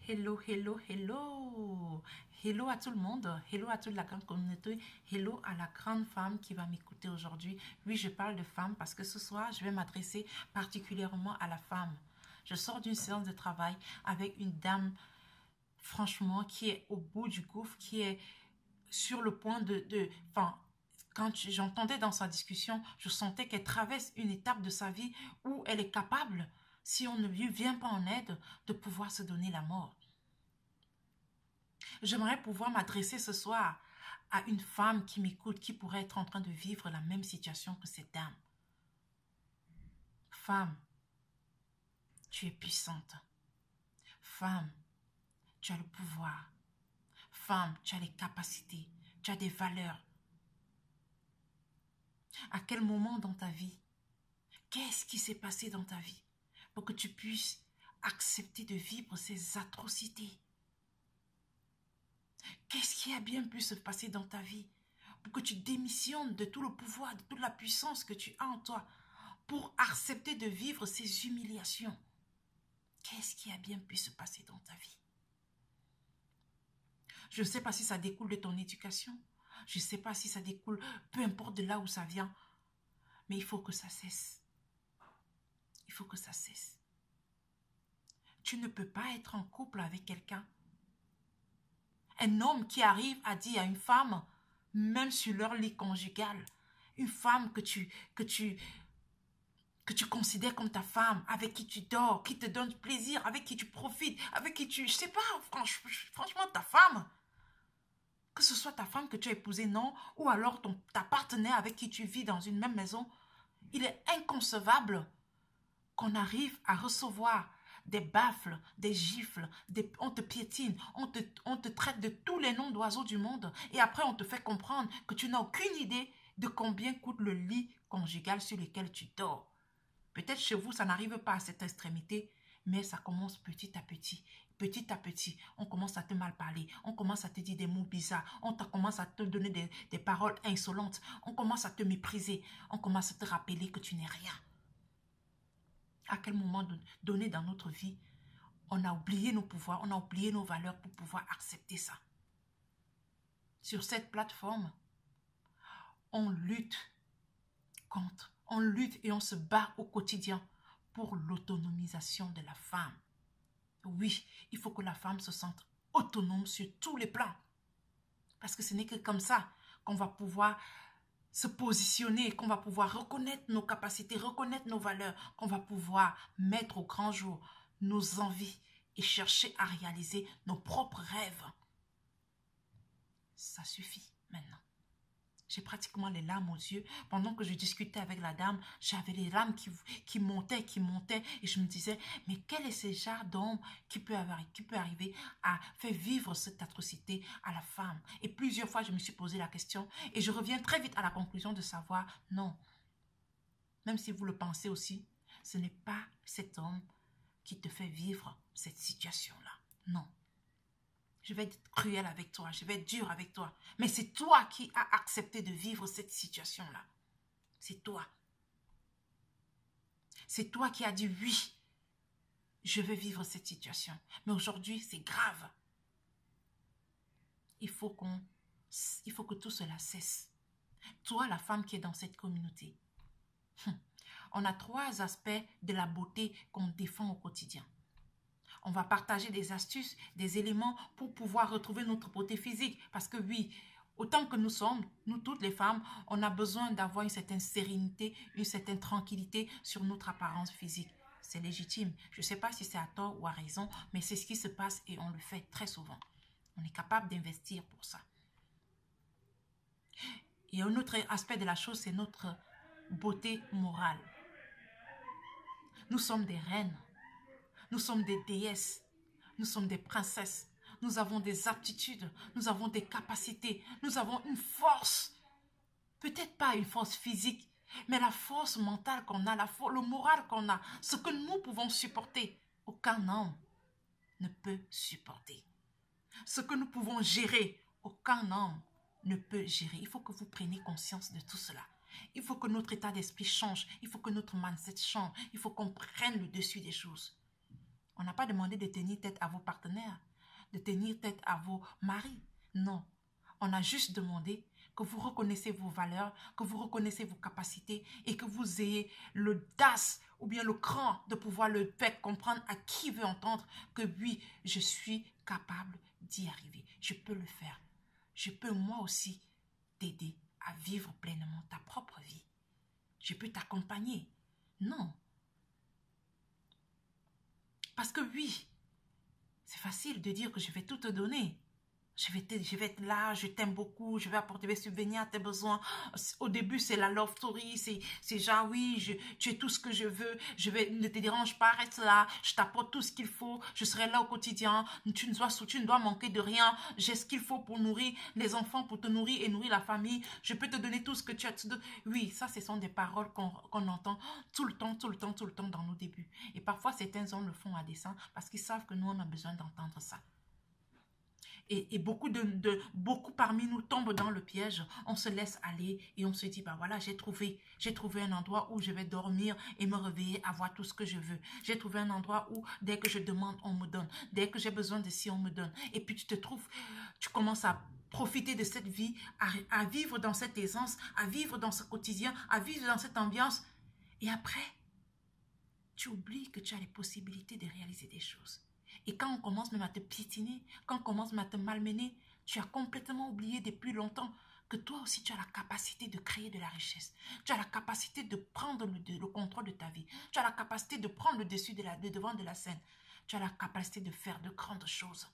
Hello, hello, hello. Hello à tout le monde. Hello à toute la grande communauté. Hello à la grande femme qui va m'écouter aujourd'hui. Oui, je parle de femme parce que ce soir, je vais m'adresser particulièrement à la femme. Je sors d'une séance de travail avec une dame, franchement, qui est au bout du gouffre, qui est sur le point enfin, quand j'entendais dans sa discussion, je sentais qu'elle traverse une étape de sa vie où elle est capable, si on ne lui vient pas en aide, de pouvoir se donner la mort. J'aimerais pouvoir m'adresser ce soir à une femme qui m'écoute, qui pourrait être en train de vivre la même situation que cette dame. Femme, tu es puissante. Femme, tu as le pouvoir. Femme, tu as les capacités, tu as des valeurs. À quel moment dans ta vie, qu'est-ce qui s'est passé dans ta vie pour que tu puisses accepter de vivre ces atrocités? Qu'est-ce qui a bien pu se passer dans ta vie pour que tu démissionnes de tout le pouvoir, de toute la puissance que tu as en toi, pour accepter de vivre ces humiliations? Qu'est-ce qui a bien pu se passer dans ta vie? Je ne sais pas si ça découle de ton éducation. Je ne sais pas si ça découle, peu importe de là où ça vient. Mais il faut que ça cesse. Il faut que ça cesse. Tu ne peux pas être en couple avec quelqu'un. Un homme qui arrive à dire à une femme, même sur leur lit conjugal, une femme que tu considères comme ta femme, avec qui tu dors, qui te donne du plaisir, avec qui tu profites, avec qui tu... Je sais pas, franchement, ta femme. Que ce soit ta femme que tu as épousée, non, ou alors ta partenaire avec qui tu vis dans une même maison, il est inconcevable qu'on arrive à recevoir des baffles, des gifles, on te piétine, on te traite de tous les noms d'oiseaux du monde et après on te fait comprendre que tu n'as aucune idée de combien coûte le lit conjugal sur lequel tu dors. Peut-être chez vous, ça n'arrive pas à cette extrémité, mais ça commence petit à petit. Petit à petit, on commence à te mal parler, on commence à te dire des mots bizarres, on commence à te donner des paroles insolentes, on commence à te mépriser, on commence à te rappeler que tu n'es rien. À quel moment donné dans notre vie, on a oublié nos pouvoirs, on a oublié nos valeurs pour pouvoir accepter ça? Sur cette plateforme, on lutte on lutte et on se bat au quotidien pour l'autonomisation de la femme. Oui, il faut que la femme se sente autonome sur tous les plans. Parce que ce n'est que comme ça qu'on va pouvoir se positionner, qu'on va pouvoir reconnaître nos capacités, reconnaître nos valeurs, qu'on va pouvoir mettre au grand jour nos envies et chercher à réaliser nos propres rêves. Ça suffit maintenant. J'ai pratiquement les larmes aux yeux. Pendant que je discutais avec la dame, j'avais les larmes qui montaient. Et je me disais, mais quel est ce genre d'homme qui peut arriver à faire vivre cette atrocité à la femme? Et plusieurs fois, je me suis posé la question. Et je reviens très vite à la conclusion de savoir, non. Même si vous le pensez aussi, ce n'est pas cet homme qui te fait vivre cette situation-là. Non. Je vais être cruel avec toi, je vais être dur avec toi. Mais c'est toi qui as accepté de vivre cette situation-là. C'est toi. C'est toi qui as dit oui, je vais vivre cette situation. Mais aujourd'hui, c'est grave. Il faut que tout cela cesse. Toi, la femme qui est dans cette communauté, on a 3 aspects de la beauté qu'on défend au quotidien. On va partager des astuces, des éléments pour pouvoir retrouver notre beauté physique. Parce que oui, autant que nous sommes, nous toutes les femmes, on a besoin d'avoir une certaine sérénité, une certaine tranquillité sur notre apparence physique. C'est légitime. Je ne sais pas si c'est à tort ou à raison, mais c'est ce qui se passe et on le fait très souvent. On est capable d'investir pour ça. Et un autre aspect de la chose, c'est notre beauté morale. Nous sommes des reines. Nous sommes des déesses, nous sommes des princesses, nous avons des aptitudes, nous avons des capacités, nous avons une force. Peut-être pas une force physique, mais la force mentale qu'on a, le moral qu'on a, ce que nous pouvons supporter, aucun homme ne peut supporter. Ce que nous pouvons gérer, aucun homme ne peut gérer. Il faut que vous preniez conscience de tout cela. Il faut que notre état d'esprit change, il faut que notre mindset change, il faut qu'on prenne le dessus des choses. On n'a pas demandé de tenir tête à vos partenaires, de tenir tête à vos maris. Non. On a juste demandé que vous reconnaissez vos valeurs, que vous reconnaissez vos capacités et que vous ayez l'audace ou bien le cran de pouvoir le faire comprendre à qui veut entendre que oui, je suis capable d'y arriver. Je peux le faire. Je peux moi aussi t'aider à vivre pleinement ta propre vie. Je peux t'accompagner. Non. Parce que oui, c'est facile de dire que je vais tout te donner. Je vais être là, je t'aime beaucoup, je vais apporter mes subvenir à tes besoins. Au début, c'est la love story, c'est genre, oui, tu es tout ce que je veux, ne te dérange pas, reste là, je t'apporte tout ce qu'il faut, je serai là au quotidien, tu ne dois manquer de rien, j'ai ce qu'il faut pour nourrir les enfants, pour te nourrir et nourrir la famille, je peux te donner tout ce que tu as. Oui, ça, ce sont des paroles qu'on entend tout le temps dans nos débuts. Et parfois, certains hommes le font à dessein parce qu'ils savent que nous, on a besoin d'entendre ça. Et beaucoup parmi nous tombent dans le piège. On se laisse aller et on se dit, bah voilà, j'ai trouvé un endroit où je vais dormir et me réveiller, avoir tout ce que je veux. J'ai trouvé un endroit où dès que je demande, on me donne. Dès que j'ai besoin de ci, on me donne. Et puis tu commences à profiter de cette vie, à vivre dans cette aisance, à vivre dans ce quotidien, à vivre dans cette ambiance. Et après, tu oublies que tu as les possibilités de réaliser des choses. Et quand on commence même à te piétiner, quand on commence même à te malmener, tu as complètement oublié depuis longtemps que toi aussi tu as la capacité de créer de la richesse. Tu as la capacité de prendre le contrôle de ta vie. Tu as la capacité de prendre le dessus le devant de la scène. Tu as la capacité de faire de grandes choses.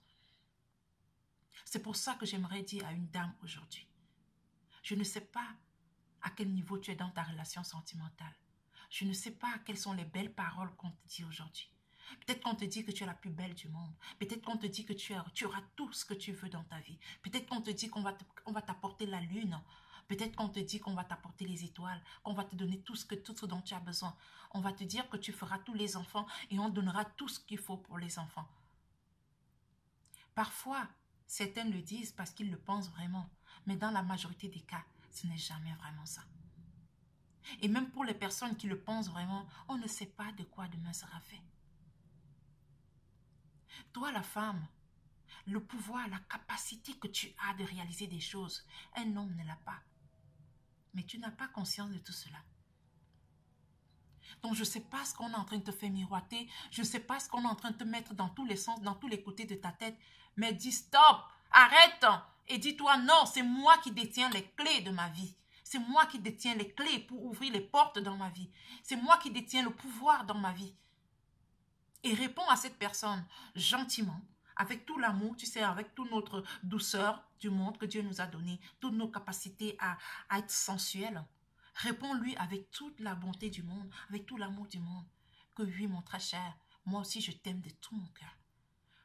C'est pour ça que j'aimerais dire à une dame aujourd'hui, je ne sais pas à quel niveau tu es dans ta relation sentimentale. Je ne sais pas quelles sont les belles paroles qu'on te dit aujourd'hui. Peut-être qu'on te dit que tu es la plus belle du monde. Peut-être qu'on te dit que tu auras tout ce que tu veux dans ta vie. Peut-être qu'on te dit qu'on va t'apporter la lune. Peut-être qu'on te dit qu'on va t'apporter les étoiles, qu'on va te donner tout ce dont tu as besoin. On va te dire que tu feras tous les enfants et on donnera tout ce qu'il faut pour les enfants. Parfois, certains le disent parce qu'ils le pensent vraiment. Mais dans la majorité des cas, ce n'est jamais vraiment ça. Et même pour les personnes qui le pensent vraiment, on ne sait pas de quoi demain sera fait. Toi, la femme, le pouvoir, la capacité que tu as de réaliser des choses, un homme ne l'a pas. Mais tu n'as pas conscience de tout cela. Donc, je ne sais pas ce qu'on est en train de te faire miroiter. Je ne sais pas ce qu'on est en train de te mettre dans tous les sens, dans tous les côtés de ta tête. Mais dis stop, arrête et dis-toi non, c'est moi qui détiens les clés de ma vie. C'est moi qui détiens les clés pour ouvrir les portes dans ma vie. C'est moi qui détiens le pouvoir dans ma vie. Et réponds à cette personne gentiment, avec tout l'amour, tu sais, avec toute notre douceur du monde que Dieu nous a donné, toutes nos capacités à être sensuels. Réponds-lui avec toute la bonté du monde, avec tout l'amour du monde. Que oui, mon très cher, moi aussi je t'aime de tout mon cœur.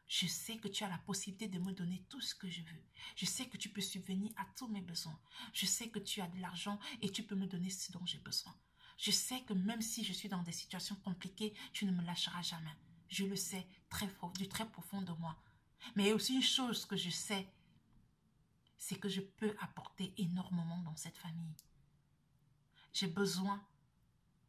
Je sais que tu as la possibilité de me donner tout ce que je veux. Je sais que tu peux subvenir à tous mes besoins. Je sais que tu as de l'argent et tu peux me donner ce dont j'ai besoin. Je sais que même si je suis dans des situations compliquées, tu ne me lâcheras jamais. Je le sais du très profond de moi. Mais il y a aussi une chose que je sais, c'est que je peux apporter énormément dans cette famille. J'ai besoin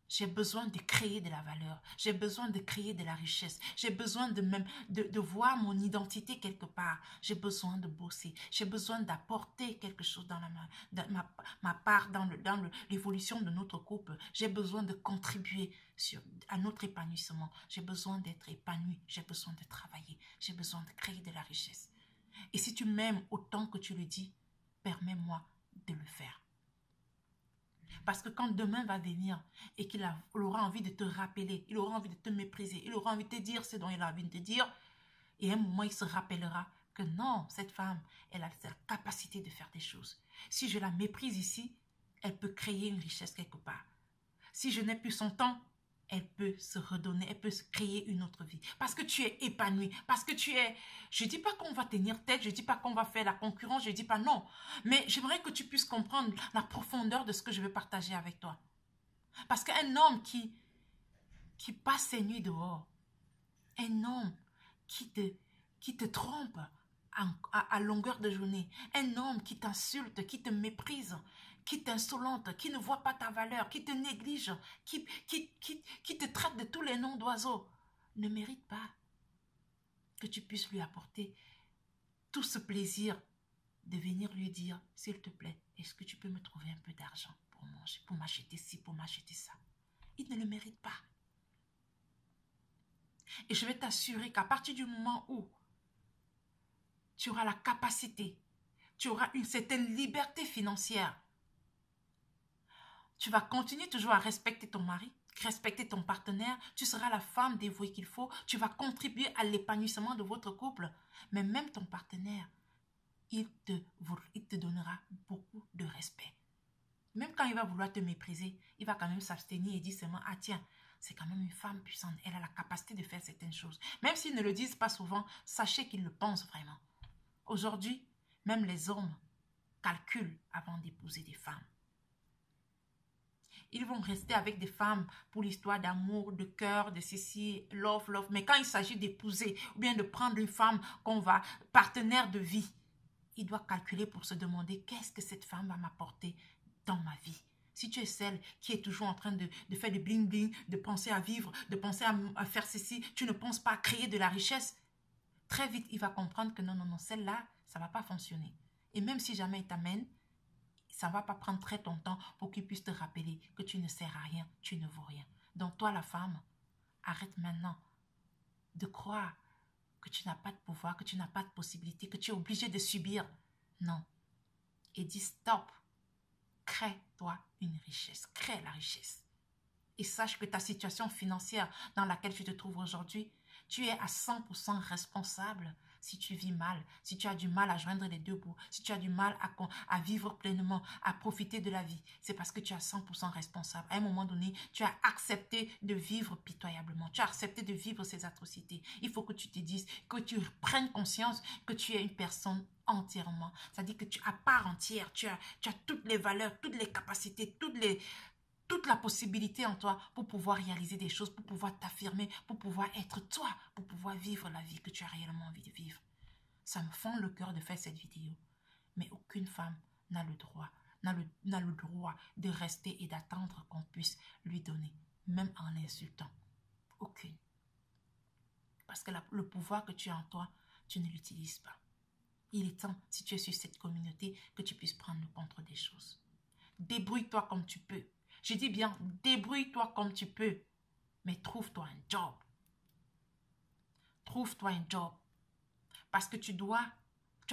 de créer de la valeur. J'ai besoin de créer de la richesse. J'ai besoin de voir mon identité quelque part. J'ai besoin de bosser. J'ai besoin d'apporter quelque chose dans ma part dans l'évolution de notre couple. J'ai besoin de contribuer à notre épanouissement. J'ai besoin d'être épanoui. J'ai besoin de travailler. J'ai besoin de créer de la richesse. Et si tu m'aimes autant que tu le dis, permets-moi de le faire. Parce que quand demain va venir et qu'il aura envie de te rappeler, il aura envie de te mépriser, il aura envie de te dire ce dont il a envie de te dire, et à un moment, il se rappellera que non, cette femme, elle a la capacité de faire des choses. Si je la méprise ici, elle peut créer une richesse quelque part. Si je n'ai plus son temps, elle peut se redonner, elle peut se créer une autre vie. Parce que tu es épanoui, parce que tu es... Je ne dis pas qu'on va tenir tête, je ne dis pas qu'on va faire la concurrence, je ne dis pas non. Mais j'aimerais que tu puisses comprendre la profondeur de ce que je veux partager avec toi. Parce qu'un homme qui passe ses nuits dehors, un homme qui te trompe à longueur de journée, un homme qui t'insulte, qui te méprise, qui t'insolente, qui ne voit pas ta valeur, qui te néglige, qui te traite de tous les noms d'oiseaux, ne mérite pas que tu puisses lui apporter tout ce plaisir de venir lui dire, s'il te plaît, est-ce que tu peux me trouver un peu d'argent pour manger, pour m'acheter ci, pour m'acheter ça. Il ne le mérite pas. Et je vais t'assurer qu'à partir du moment où tu auras la capacité, tu auras une certaine liberté financière, tu vas continuer toujours à respecter ton mari, respecter ton partenaire, tu seras la femme dévouée qu'il faut, tu vas contribuer à l'épanouissement de votre couple. Mais même ton partenaire, il te donnera beaucoup de respect. Même quand il va vouloir te mépriser, il va quand même s'abstenir et dire seulement, ah tiens, c'est quand même une femme puissante, elle a la capacité de faire certaines choses. Même s'ils ne le disent pas souvent, sachez qu'ils le pensent vraiment. Aujourd'hui, même les hommes calculent avant d'épouser des femmes. Ils vont rester avec des femmes pour l'histoire d'amour, de cœur, de ceci, love, love. Mais quand il s'agit d'épouser ou bien de prendre une femme qu'on va, partenaire de vie, il doit calculer pour se demander qu'est-ce que cette femme va m'apporter dans ma vie. Si tu es celle qui est toujours en train de faire du bling bling, de penser à vivre, de penser à faire ceci, tu ne penses pas à créer de la richesse, très vite il va comprendre que non, non, non, celle-là, ça ne va pas fonctionner. Et même si jamais il t'amène, ça ne va pas prendre très longtemps pour qu'il puisse te rappeler que tu ne sers à rien, tu ne vaux rien. Donc toi la femme, arrête maintenant de croire que tu n'as pas de pouvoir, que tu n'as pas de possibilité, que tu es obligé de subir. Non. Et dis stop. Crée-toi une richesse. Crée la richesse. Et sache que ta situation financière dans laquelle tu te trouves aujourd'hui, tu es à 100% responsable si tu vis mal, si tu as du mal à joindre les deux bouts, si tu as du mal à vivre pleinement, à profiter de la vie. C'est parce que tu es à 100% responsable. À un moment donné, tu as accepté de vivre pitoyablement. Tu as accepté de vivre ces atrocités. Il faut que tu te dises, que tu prennes conscience que tu es une personne entièrement. C'est-à-dire que tu à part entière, tu as toutes les valeurs, toutes les capacités, toute la possibilité en toi pour pouvoir réaliser des choses, pour pouvoir t'affirmer, pour pouvoir être toi, pour pouvoir vivre la vie que tu as réellement envie de vivre. Ça me fend le cœur de faire cette vidéo. Mais aucune femme n'a le droit, n'a le droit de rester et d'attendre qu'on puisse lui donner, même en l'insultant. Aucune. Parce que le pouvoir que tu as en toi, tu ne l'utilises pas. Il est temps, si tu es sur cette communauté, que tu puisses prendre le contrôle des choses. Débrouille-toi comme tu peux. Je dis bien, débrouille-toi comme tu peux, mais trouve-toi un job. Trouve-toi un job. Parce que tu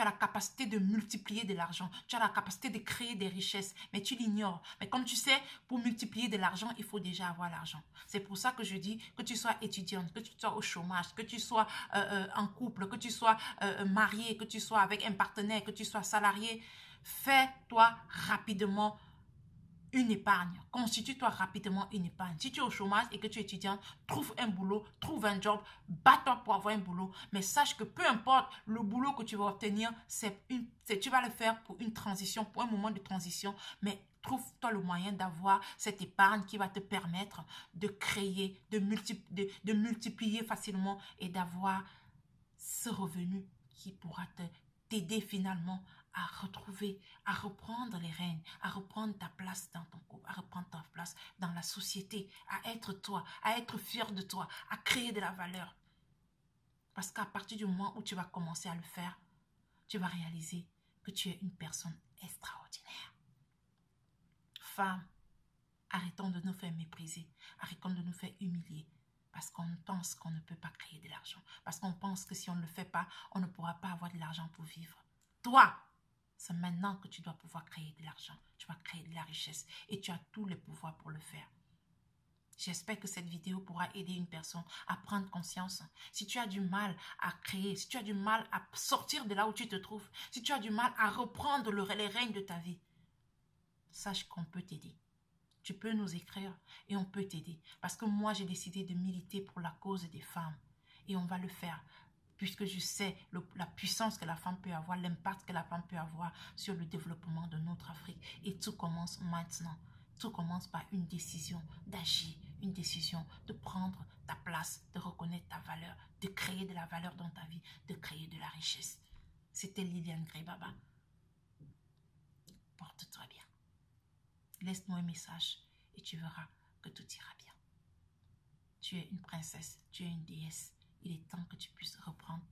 as la capacité de multiplier de l'argent. Tu as la capacité de créer des richesses, mais tu l'ignores. Mais comme tu sais, pour multiplier de l'argent, il faut déjà avoir l'argent. C'est pour ça que je dis que tu sois étudiante, que tu sois au chômage, que tu sois en couple, que tu sois marié, que tu sois avec un partenaire, que tu sois salarié. Fais-toi rapidement une épargne. Constitue-toi rapidement une épargne. Si tu es au chômage et que tu es étudiante, trouve un boulot, trouve un job, bats-toi pour avoir un boulot. Mais sache que peu importe le boulot que tu vas obtenir, tu vas le faire pour une transition, pour un moment de transition. Mais trouve-toi le moyen d'avoir cette épargne qui va te permettre de créer, de multiplier facilement et d'avoir ce revenu qui pourra t'aider finalement à retrouver, à reprendre les rênes, à reprendre ta place dans ton couple, à reprendre ta place dans la société, à être toi, à être fier de toi, à créer de la valeur. Parce qu'à partir du moment où tu vas commencer à le faire, tu vas réaliser que tu es une personne extraordinaire. Femmes, arrêtons de nous faire mépriser, arrêtons de nous faire humilier. Parce qu'on pense qu'on ne peut pas créer de l'argent. Parce qu'on pense que si on ne le fait pas, on ne pourra pas avoir de l'argent pour vivre. Toi, c'est maintenant que tu dois pouvoir créer de l'argent. Tu vas créer de la richesse. Et tu as tous les pouvoirs pour le faire. J'espère que cette vidéo pourra aider une personne à prendre conscience. Si tu as du mal à créer, si tu as du mal à sortir de là où tu te trouves, si tu as du mal à reprendre les règnes de ta vie, sache qu'on peut t'aider. Tu peux nous écrire et on peut t'aider. Parce que moi, j'ai décidé de militer pour la cause des femmes. Et on va le faire. Puisque je sais la puissance que la femme peut avoir, l'impact que la femme peut avoir sur le développement de notre Afrique. Et tout commence maintenant. Tout commence par une décision d'agir, une décision de prendre ta place, de reconnaître ta valeur, de créer de la valeur dans ta vie, de créer de la richesse. C'était Liliane Gray-Baba. Porte-toi bien. Laisse-moi un message et tu verras que tout ira bien. Tu es une princesse, tu es une déesse. Il est temps que tu puisses reprendre